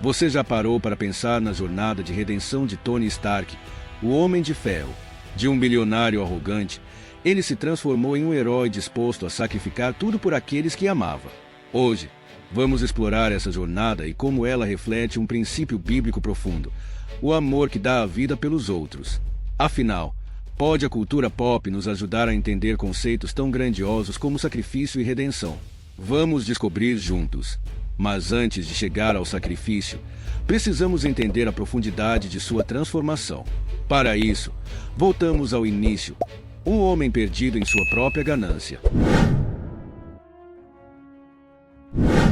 Você já parou para pensar na jornada de redenção de Tony Stark, o Homem de Ferro? De um bilionário arrogante, ele se transformou em um herói disposto a sacrificar tudo por aqueles que amava. Hoje, vamos explorar essa jornada e como ela reflete um princípio bíblico profundo: o amor que dá a vida pelos outros. Afinal, pode a cultura pop nos ajudar a entender conceitos tão grandiosos como sacrifício e redenção? Vamos descobrir juntos. Mas antes de chegar ao sacrifício, precisamos entender a profundidade de sua transformação. Para isso, voltamos ao início. Um homem perdido em sua própria ganância.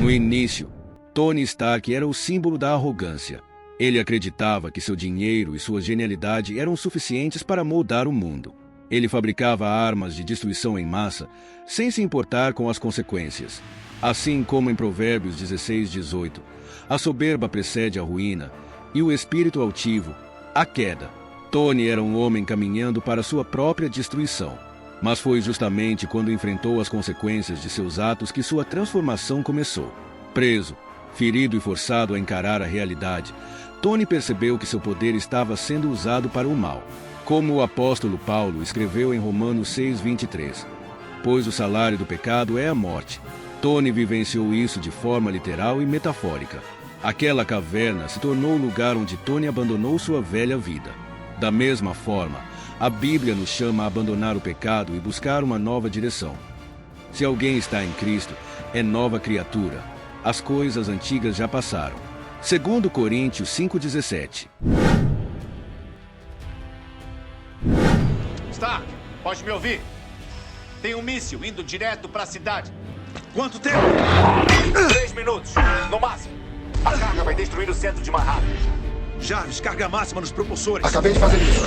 No início, Tony Stark era o símbolo da arrogância. Ele acreditava que seu dinheiro e sua genialidade eram suficientes para moldar o mundo. Ele fabricava armas de destruição em massa, sem se importar com as consequências. Assim como em Provérbios 16:18, a soberba precede a ruína, e o espírito altivo, a queda. Tony era um homem caminhando para sua própria destruição. Mas foi justamente quando enfrentou as consequências de seus atos que sua transformação começou. Preso, ferido e forçado a encarar a realidade, Tony percebeu que seu poder estava sendo usado para o mal. Como o apóstolo Paulo escreveu em Romanos 6:23, pois o salário do pecado é a morte. Tony vivenciou isso de forma literal e metafórica. Aquela caverna se tornou o lugar onde Tony abandonou sua velha vida. Da mesma forma, a Bíblia nos chama a abandonar o pecado e buscar uma nova direção. Se alguém está em Cristo, é nova criatura. As coisas antigas já passaram. 2 Coríntios 5:17. Stark, pode me ouvir? Tem um míssil indo direto para a cidade. Quanto tempo? 3 minutos, no máximo. A carga vai destruir o centro de Manhattan. Jarvis, carga máxima nos propulsores. Acabei de fazer isso.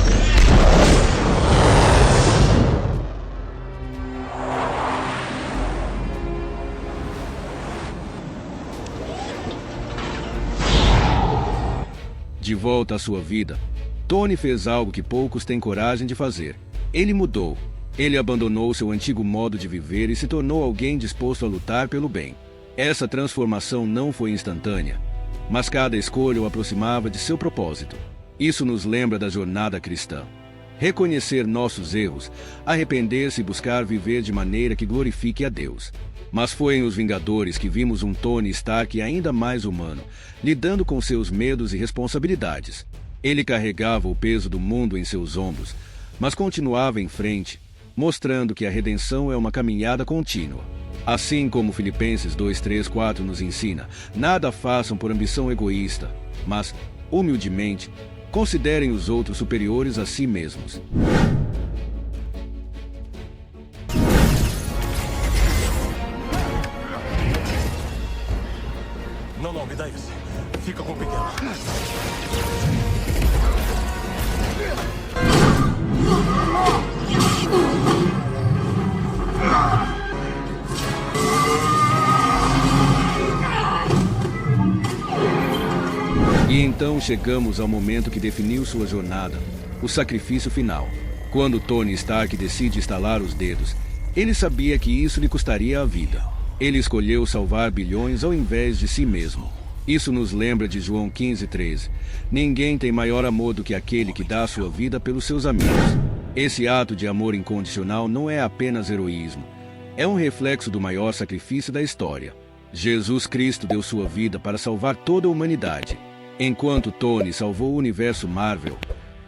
De volta à sua vida, Tony fez algo que poucos têm coragem de fazer. Ele mudou. Ele abandonou seu antigo modo de viver e se tornou alguém disposto a lutar pelo bem. Essa transformação não foi instantânea, mas cada escolha o aproximava de seu propósito. Isso nos lembra da jornada cristã. Reconhecer nossos erros, arrepender-se e buscar viver de maneira que glorifique a Deus. Mas foi em Os Vingadores que vimos um Tony Stark ainda mais humano, lidando com seus medos e responsabilidades. Ele carregava o peso do mundo em seus ombros, mas continuava em frente, mostrando que a redenção é uma caminhada contínua. Assim como Filipenses 2:3-4 nos ensina, nada façam por ambição egoísta, mas, humildemente, considerem os outros superiores a si mesmos. Não, me dá isso. Fica com o pequeno. E então chegamos ao momento que definiu sua jornada, o sacrifício final. Quando Tony Stark decide estalar os dedos, ele sabia que isso lhe custaria a vida. Ele escolheu salvar bilhões ao invés de si mesmo. Isso nos lembra de João 15:13. Ninguém tem maior amor do que aquele que dá a sua vida pelos seus amigos. Esse ato de amor incondicional não é apenas heroísmo. É um reflexo do maior sacrifício da história. Jesus Cristo deu sua vida para salvar toda a humanidade. Enquanto Tony salvou o universo Marvel,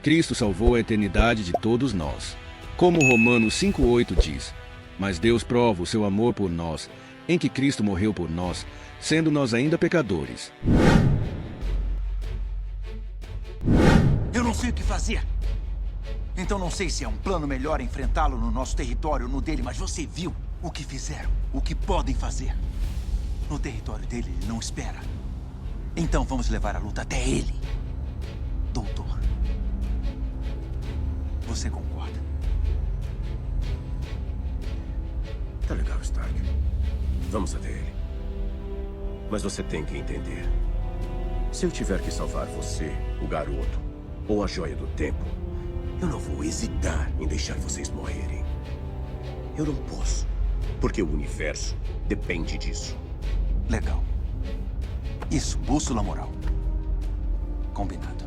Cristo salvou a eternidade de todos nós. Como Romanos 5:8 diz, mas Deus prova o seu amor por nós, em que Cristo morreu por nós, sendo nós ainda pecadores. Eu não sei o que fazer. Então não sei se é um plano melhor enfrentá-lo no nosso território ou no dele, mas você viu o que fizeram, o que podem fazer. No território dele, ele não espera. Então vamos levar a luta até ele. Doutor. Você concorda? Tá legal, Stark. Vamos até ele. Mas você tem que entender. Se eu tiver que salvar você, o garoto, ou a joia do tempo, eu não vou hesitar em deixar vocês morrerem. Eu não posso, porque o universo depende disso. Legal. Isso, bússola moral. Combinado.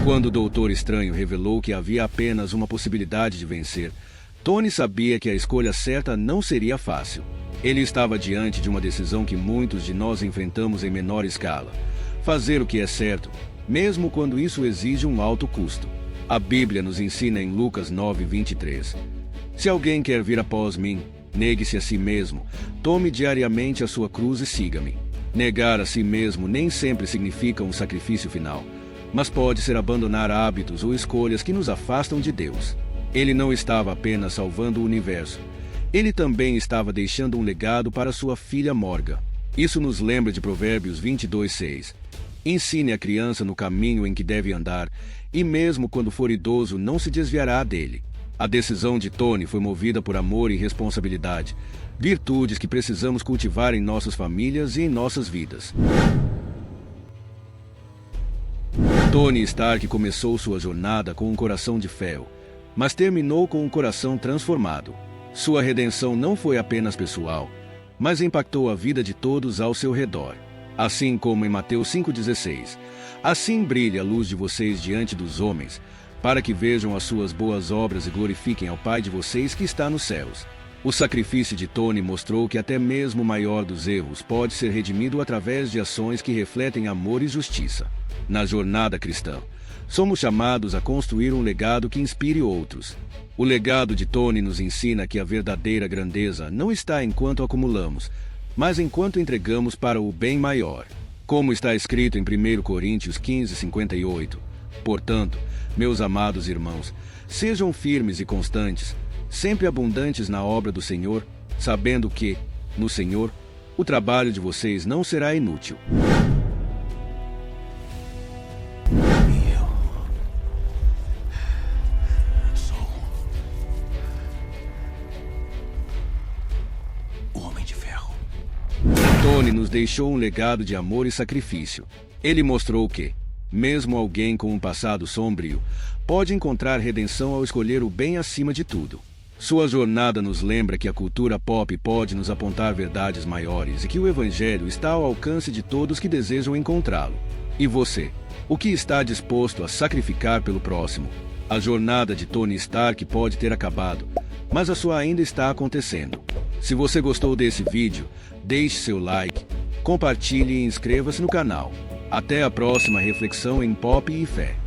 Quando o Doutor Estranho revelou que havia apenas uma possibilidade de vencer, Tony sabia que a escolha certa não seria fácil. Ele estava diante de uma decisão que muitos de nós enfrentamos em menor escala: fazer o que é certo, mesmo quando isso exige um alto custo. A Bíblia nos ensina em Lucas 9:23: se alguém quer vir após mim, negue-se a si mesmo, tome diariamente a sua cruz e siga-me. Negar a si mesmo nem sempre significa um sacrifício final, mas pode ser abandonar hábitos ou escolhas que nos afastam de Deus. Ele não estava apenas salvando o universo, ele também estava deixando um legado para sua filha Morgan. Isso nos lembra de Provérbios 22:6. Ensine a criança no caminho em que deve andar, e mesmo quando for idoso não se desviará dele. A decisão de Tony foi movida por amor e responsabilidade, virtudes que precisamos cultivar em nossas famílias e em nossas vidas. Tony Stark começou sua jornada com um coração de ferro, mas terminou com um coração transformado. Sua redenção não foi apenas pessoal, mas impactou a vida de todos ao seu redor. Assim como em Mateus 5,16, assim brilhe a luz de vocês diante dos homens, para que vejam as suas boas obras e glorifiquem ao Pai de vocês que está nos céus. O sacrifício de Tony mostrou que até mesmo o maior dos erros pode ser redimido através de ações que refletem amor e justiça. Na jornada cristã, somos chamados a construir um legado que inspire outros. O legado de Tony nos ensina que a verdadeira grandeza não está enquanto acumulamos, mas enquanto entregamos para o bem maior. Como está escrito em 1 Coríntios 15:58, portanto, meus amados irmãos, sejam firmes e constantes, sempre abundantes na obra do Senhor, sabendo que, no Senhor, o trabalho de vocês não será inútil. Tony nos deixou um legado de amor e sacrifício. Ele mostrou que, mesmo alguém com um passado sombrio, pode encontrar redenção ao escolher o bem acima de tudo. Sua jornada nos lembra que a cultura pop pode nos apontar verdades maiores e que o Evangelho está ao alcance de todos que desejam encontrá-lo. E você? O que está disposto a sacrificar pelo próximo? A jornada de Tony Stark pode ter acabado, mas a sua ainda está acontecendo. Se você gostou desse vídeo, deixe seu like, compartilhe e inscreva-se no canal. Até a próxima reflexão em Pop e Fé.